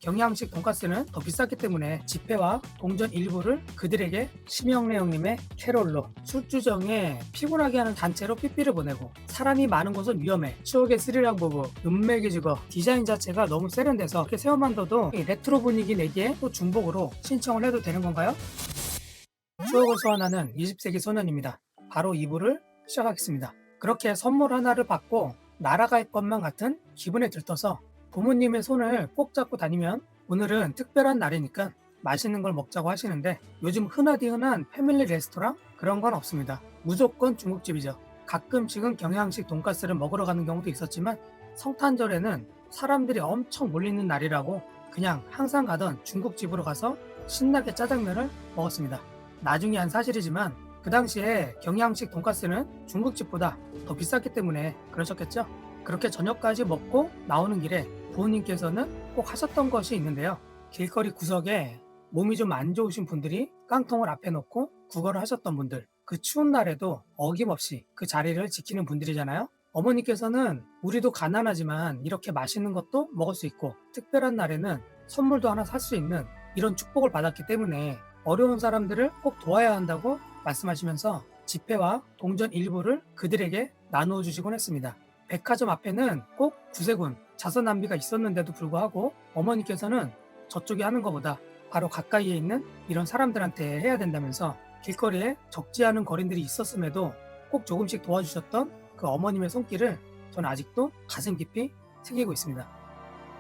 경양식 돈가스는 더 비쌌기 때문에 지폐와 동전 일부를 그들에게 심영래형님의 캐롤로 술주정에 피곤하게 하는 단체로 삐삐를 보내고 사람이 많은 곳은 위험해 추억의 스리랑 부부 눈매기 죽어 디자인 자체가 너무 세련돼서 이렇게 세워만둬도 이 레트로 분위기 내기에 또 중복으로 신청을 해도 되는 건가요? 추억을 소환하는 20세기 소년입니다. 바로 2부를 시작하겠습니다. 그렇게 선물 하나를 받고 날아갈 것만 같은 기분에 들떠서 부모님의 손을 꼭 잡고 다니면 오늘은 특별한 날이니까 맛있는 걸 먹자고 하시는데 요즘 흔하디 흔한 패밀리 레스토랑 그런 건 없습니다. 무조건 중국집이죠. 가끔씩은 경양식 돈가스를 먹으러 가는 경우도 있었지만 성탄절에는 사람들이 엄청 몰리는 날이라고 그냥 항상 가던 중국집으로 가서 신나게 짜장면을 먹었습니다. 나중에 한 사실이지만 그 당시에 경양식 돈가스는 중국집보다 더 비쌌기 때문에 그러셨겠죠? 그렇게 저녁까지 먹고 나오는 길에 부모님께서는 꼭 하셨던 것이 있는데요. 길거리 구석에 몸이 좀 안 좋으신 분들이 깡통을 앞에 놓고 구걸을 하셨던 분들, 그 추운 날에도 어김없이 그 자리를 지키는 분들이잖아요. 어머니께서는 우리도 가난하지만 이렇게 맛있는 것도 먹을 수 있고 특별한 날에는 선물도 하나 살 수 있는 이런 축복을 받았기 때문에 어려운 사람들을 꼭 도와야 한다고 말씀하시면서 지폐와 동전 일부를 그들에게 나누어 주시곤 했습니다. 백화점 앞에는 꼭 구세군 자선 낭비가 있었는데도 불구하고 어머니께서는 저쪽이 하는 것보다 바로 가까이에 있는 이런 사람들한테 해야 된다면서 길거리에 적지 않은 거린들이 있었음에도 꼭 조금씩 도와주셨던 그 어머님의 손길을 저는 아직도 가슴 깊이 새기고 있습니다.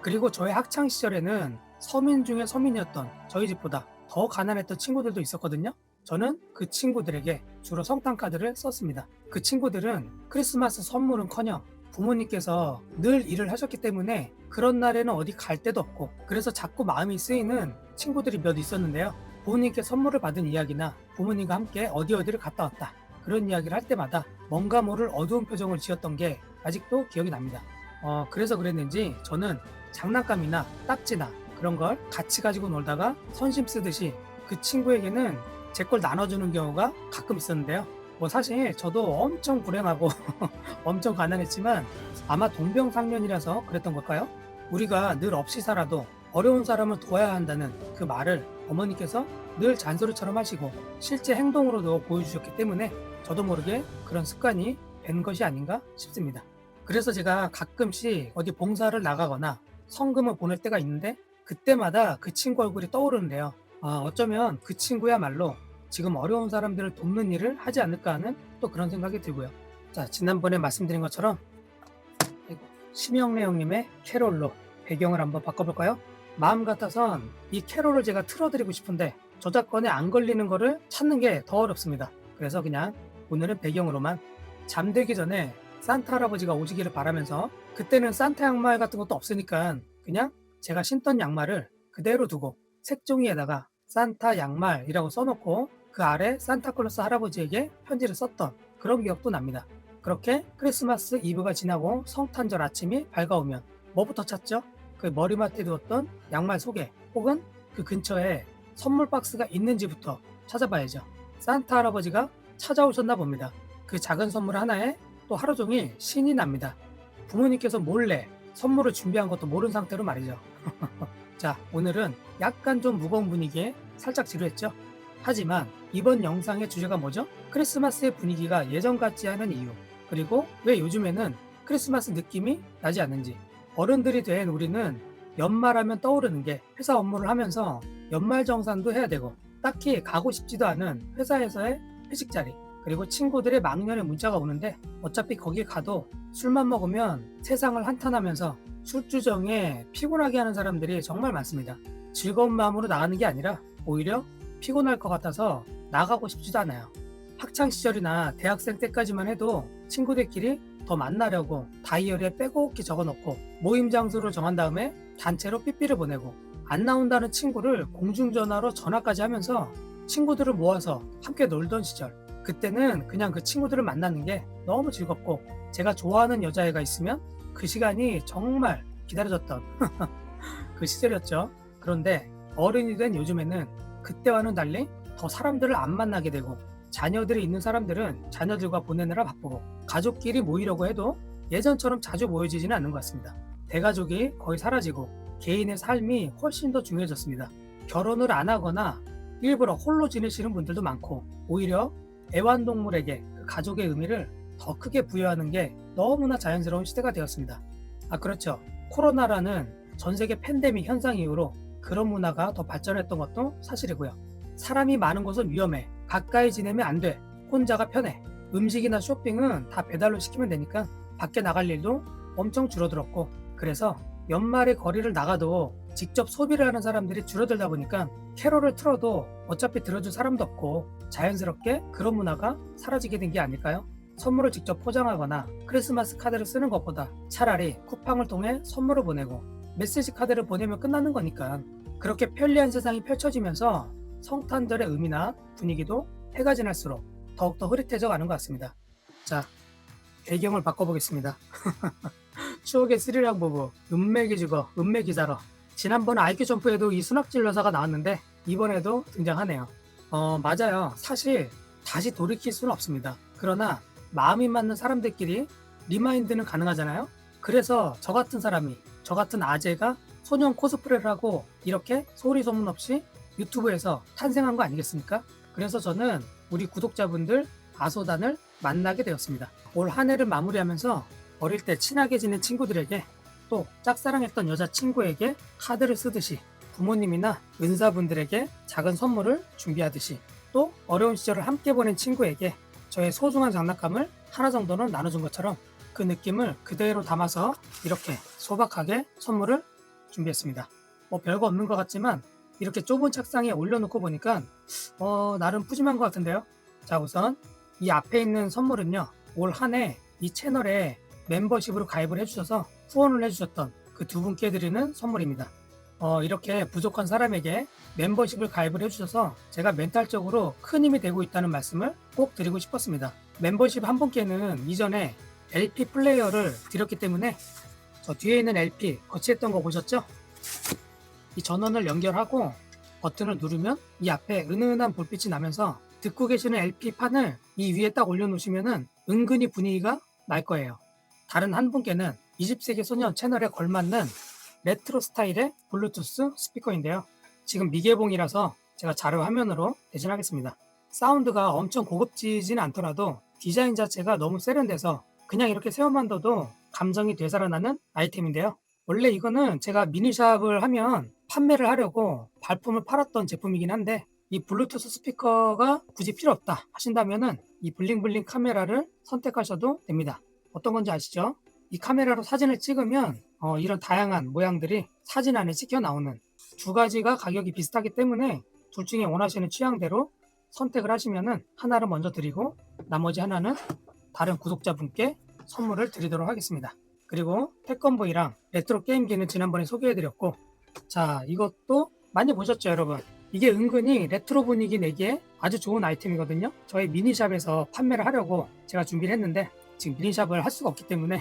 그리고 저의 학창 시절에는 서민 중에 서민이었던 저희 집보다 더 가난했던 친구들도 있었거든요. 저는 그 친구들에게 주로 성탄카드를 썼습니다. 그 친구들은 크리스마스 선물은커녕 부모님께서 늘 일을 하셨기 때문에 그런 날에는 어디 갈 데도 없고 그래서 자꾸 마음이 쓰이는 친구들이 몇 있었는데요. 부모님께 선물을 받은 이야기나 부모님과 함께 어디를 갔다 왔다 그런 이야기를 할 때마다 뭔가 모를 어두운 표정을 지었던 게 아직도 기억이 납니다. 그래서 그랬는지 저는 장난감이나 딱지나 그런 걸 같이 가지고 놀다가 선심 쓰듯이 그 친구에게는 제 걸 나눠주는 경우가 가끔 있었는데요. 사실 저도 엄청 불행하고 엄청 가난했지만 아마 동병상련이라서 그랬던 걸까요? 우리가 늘 없이 살아도 어려운 사람을 도와야 한다는 그 말을 어머니께서 늘 잔소리처럼 하시고 실제 행동으로도 보여주셨기 때문에 저도 모르게 그런 습관이 된 것이 아닌가 싶습니다. 그래서 제가 가끔씩 어디 봉사를 나가거나 성금을 보낼 때가 있는데 그때마다 그 친구 얼굴이 떠오르는데요. 어쩌면 그 친구야말로 지금 어려운 사람들을 돕는 일을 하지 않을까 하는 또 그런 생각이 들고요. 자, 지난번에 말씀드린 것처럼 심영래 형님의 캐롤로 배경을 한번 바꿔볼까요? 마음 같아선 이 캐롤을 제가 틀어드리고 싶은데 저작권에 안 걸리는 거를 찾는 게 더 어렵습니다. 그래서 그냥 오늘은 배경으로만 잠들기 전에 산타 할아버지가 오시기를 바라면서 그때는 산타 양말 같은 것도 없으니까 그냥 제가 신던 양말을 그대로 두고 색종이에다가 산타 양말이라고 써놓고 그 아래 산타클로스 할아버지에게 편지를 썼던 그런 기억도 납니다. 그렇게 크리스마스 이브가 지나고 성탄절 아침이 밝아오면 뭐부터 찾죠? 그 머리맡에 두었던 양말 속에 혹은 그 근처에 선물 박스가 있는지부터 찾아봐야죠. 산타 할아버지가 찾아오셨나 봅니다. 그 작은 선물 하나에 또 하루 종일 신이 납니다. 부모님께서 몰래 선물을 준비한 것도 모른 상태로 말이죠. 자, 오늘은 약간 좀 무거운 분위기에 살짝 지루했죠? 하지만 이번 영상의 주제가 뭐죠? 크리스마스의 분위기가 예전 같지 않은 이유, 그리고 왜 요즘에는 크리스마스 느낌이 나지 않는지. 어른들이 된 우리는 연말하면 떠오르는 게 회사 업무를 하면서 연말정산도 해야 되고 딱히 가고 싶지도 않은 회사에서의 회식 자리, 그리고 친구들의 막년에 문자가 오는데 어차피 거기 가도 술만 먹으면 세상을 한탄하면서 술주정에 피곤하게 하는 사람들이 정말 많습니다. 즐거운 마음으로 나가는 게 아니라 오히려 피곤할 것 같아서 나가고 싶지도 않아요. 학창시절이나 대학생 때까지만 해도 친구들끼리 더 만나려고 다이어리에 빼곡히 적어놓고 모임 장소를 정한 다음에 단체로 삐삐를 보내고 안 나온다는 친구를 공중전화로 전화까지 하면서 친구들을 모아서 함께 놀던 시절. 그때는 그냥 그 친구들을 만나는 게 너무 즐겁고 제가 좋아하는 여자애가 있으면 그 시간이 정말 기다려졌던 그 시절이었죠. 그런데 어른이 된 요즘에는 그때와는 달리 더 사람들을 안 만나게 되고 자녀들이 있는 사람들은 자녀들과 보내느라 바쁘고 가족끼리 모이려고 해도 예전처럼 자주 모여지지는 않는 것 같습니다. 대가족이 거의 사라지고 개인의 삶이 훨씬 더 중요해졌습니다. 결혼을 안 하거나 일부러 홀로 지내시는 분들도 많고 오히려 애완동물에게 그 가족의 의미를 더 크게 부여하는 게 너무나 자연스러운 시대가 되었습니다. 그렇죠. 코로나라는 전 세계 팬데믹 현상 이후로 그런 문화가 더 발전했던 것도 사실이고요. 사람이 많은 곳은 위험해. 가까이 지내면 안 돼. 혼자가 편해. 음식이나 쇼핑은 다 배달로 시키면 되니까 밖에 나갈 일도 엄청 줄어들었고, 그래서 연말에 거리를 나가도 직접 소비를 하는 사람들이 줄어들다 보니까 캐롤을 틀어도 어차피 들어줄 사람도 없고 자연스럽게 그런 문화가 사라지게 된 게 아닐까요? 선물을 직접 포장하거나 크리스마스 카드를 쓰는 것보다 차라리 쿠팡을 통해 선물을 보내고 메시지 카드를 보내면 끝나는 거니까 그렇게 편리한 세상이 펼쳐지면서 성탄절의 의미나 분위기도 해가 지날수록 더욱더 흐릿해져 가는 것 같습니다. 자, 배경을 바꿔보겠습니다. 추억의 스리랑 부부, 은맥이 죽어, 은맥이 자러. 지난번 아이큐 점프에도 이 수납질 여사가 나왔는데 이번에도 등장하네요. 맞아요. 사실 다시 돌이킬 수는 없습니다. 그러나 마음이 맞는 사람들끼리 리마인드는 가능하잖아요. 그래서 저 같은 사람이, 저 같은 아재가 소년 코스프레를 하고 이렇게 소리 소문 없이 유튜브에서 탄생한 거 아니겠습니까? 그래서 저는 우리 구독자분들 아소단을 만나게 되었습니다. 올 한 해를 마무리하면서 어릴 때 친하게 지낸 친구들에게 또 짝사랑했던 여자친구에게 카드를 쓰듯이 부모님이나 은사분들에게 작은 선물을 준비하듯이 또 어려운 시절을 함께 보낸 친구에게 저의 소중한 장난감을 하나 정도는 나눠준 것처럼 그 느낌을 그대로 담아서 이렇게 소박하게 선물을 준비했습니다. 별거 없는 것 같지만 이렇게 좁은 책상에 올려놓고 보니까 나름 푸짐한 것 같은데요. 자, 우선 이 앞에 있는 선물은요, 올 한 해 이 채널에 멤버십으로 가입을 해주셔서 후원을 해주셨던 그 두 분께 드리는 선물입니다. 이렇게 부족한 사람에게 멤버십을 가입을 해주셔서 제가 멘탈적으로 큰 힘이 되고 있다는 말씀을 꼭 드리고 싶었습니다. 멤버십 한 분께는 이전에 LP 플레이어를 드렸기 때문에 저 뒤에 있는 LP 거치했던 거 보셨죠? 이 전원을 연결하고 버튼을 누르면 이 앞에 은은한 불빛이 나면서 듣고 계시는 LP판을 이 위에 딱 올려놓으시면 은근히 분위기가 날 거예요. 다른 한 분께는 20세기 소년 채널에 걸맞는 레트로 스타일의 블루투스 스피커인데요. 지금 미개봉이라서 제가 자료 화면으로 대신하겠습니다. 사운드가 엄청 고급지진 않더라도 디자인 자체가 너무 세련돼서 그냥 이렇게 세워만 둬도 감정이 되살아나는 아이템인데요. 원래 이거는 제가 미니샵을 하면 판매를 하려고 발품을 팔았던 제품이긴 한데 이 블루투스 스피커가 굳이 필요 없다 하신다면은 이 블링블링 카메라를 선택하셔도 됩니다. 어떤 건지 아시죠? 이 카메라로 사진을 찍으면 이런 다양한 모양들이 사진 안에 찍혀 나오는 두 가지가 가격이 비슷하기 때문에 둘 중에 원하시는 취향대로 선택을 하시면은 하나를 먼저 드리고 나머지 하나는 다른 구독자분께 선물을 드리도록 하겠습니다. 그리고 태권브이랑 레트로 게임기는 지난번에 소개해드렸고, 자, 이것도 많이 보셨죠, 여러분? 이게 은근히 레트로 분위기 내기에 아주 좋은 아이템이거든요. 저희 미니샵에서 판매를 하려고 제가 준비를 했는데 지금 미니샵을 할 수가 없기 때문에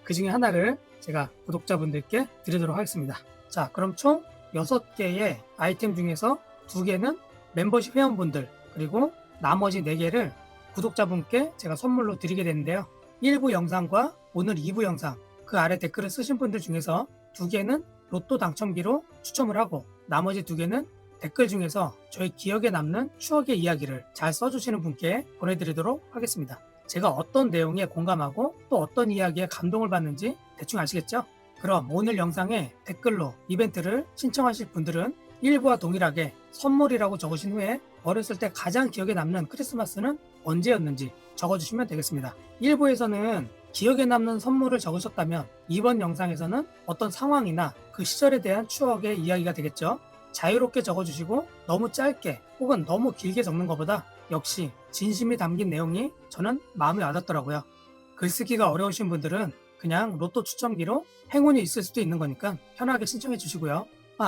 그 중에 하나를 제가 구독자분들께 드리도록 하겠습니다. 자, 그럼 총 6개의 아이템 중에서 2개는 멤버십 회원분들, 그리고 나머지 4개를 구독자분께 제가 선물로 드리게 되는데요. 1부 영상과 오늘 2부 영상, 그 아래 댓글을 쓰신 분들 중에서 2개는 로또 당첨기로 추첨을 하고 나머지 2개는 댓글 중에서 저희 기억에 남는 추억의 이야기를 잘 써주시는 분께 보내드리도록 하겠습니다. 제가 어떤 내용에 공감하고 또 어떤 이야기에 감동을 받는지 대충 아시겠죠? 그럼 오늘 영상에 댓글로 이벤트를 신청하실 분들은 1부와 동일하게 선물이라고 적으신 후에 어렸을 때 가장 기억에 남는 크리스마스는 언제였는지 적어주시면 되겠습니다. 1부에서는 기억에 남는 선물을 적으셨다면 이번 영상에서는 어떤 상황이나 그 시절에 대한 추억의 이야기가 되겠죠. 자유롭게 적어주시고 너무 짧게 혹은 너무 길게 적는 것보다 역시 진심이 담긴 내용이 저는 마음에 와닿더라고요. 글쓰기가 어려우신 분들은 그냥 로또 추첨기로 행운이 있을 수도 있는 거니까 편하게 신청해 주시고요.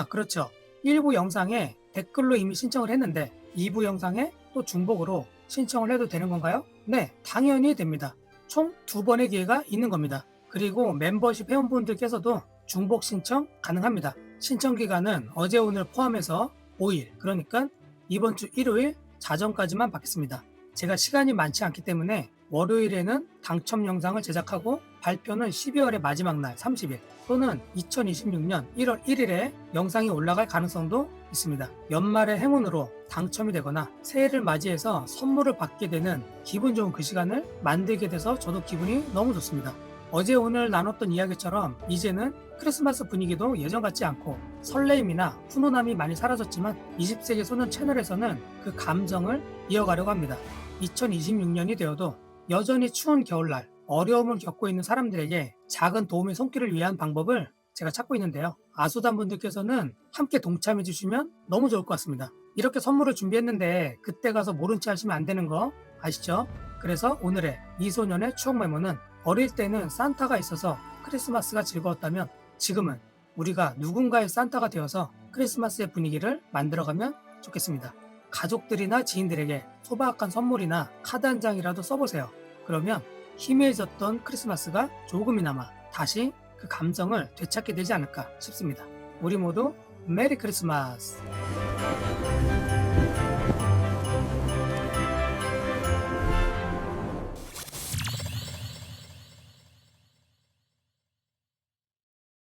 그렇죠. 1부 영상에 댓글로 이미 신청을 했는데 2부 영상에 또 중복으로 신청을 해도 되는 건가요? 네, 당연히 됩니다. 총 2번의 기회가 있는 겁니다. 그리고 멤버십 회원분들께서도 중복 신청 가능합니다. 신청 기간은 어제 오늘 포함해서 5일, 그러니까 이번 주 일요일 자정까지만 받겠습니다. 제가 시간이 많지 않기 때문에 월요일에는 당첨 영상을 제작하고 발표는 12월의 마지막 날 30일 또는 2026년 1월 1일에 영상이 올라갈 가능성도 있습니다. 연말의 행운으로 당첨이 되거나 새해를 맞이해서 선물을 받게 되는 기분 좋은 그 시간을 만들게 돼서 저도 기분이 너무 좋습니다. 어제 오늘 나눴던 이야기처럼 이제는 크리스마스 분위기도 예전 같지 않고 설레임이나 훈훈함이 많이 사라졌지만 20세기 소년 채널에서는 그 감정을 이어가려고 합니다. 2026년이 되어도 여전히 추운 겨울날 어려움을 겪고 있는 사람들에게 작은 도움의 손길을 위한 방법을 제가 찾고 있는데요. 아소단 분들께서는 함께 동참해 주시면 너무 좋을 것 같습니다. 이렇게 선물을 준비했는데 그때 가서 모른 체 하시면 안 되는 거 아시죠? 그래서 오늘의 이소년의 추억 메모는 어릴 때는 산타가 있어서 크리스마스가 즐거웠다면 지금은 우리가 누군가의 산타가 되어서 크리스마스의 분위기를 만들어가면 좋겠습니다. 가족들이나 지인들에게 소박한 선물이나 카드 한 장이라도 써보세요. 그러면 희미해졌던 크리스마스가 조금이나마 다시 그 감성을 되찾게 되지 않을까 싶습니다. 우리 모두 메리 크리스마스!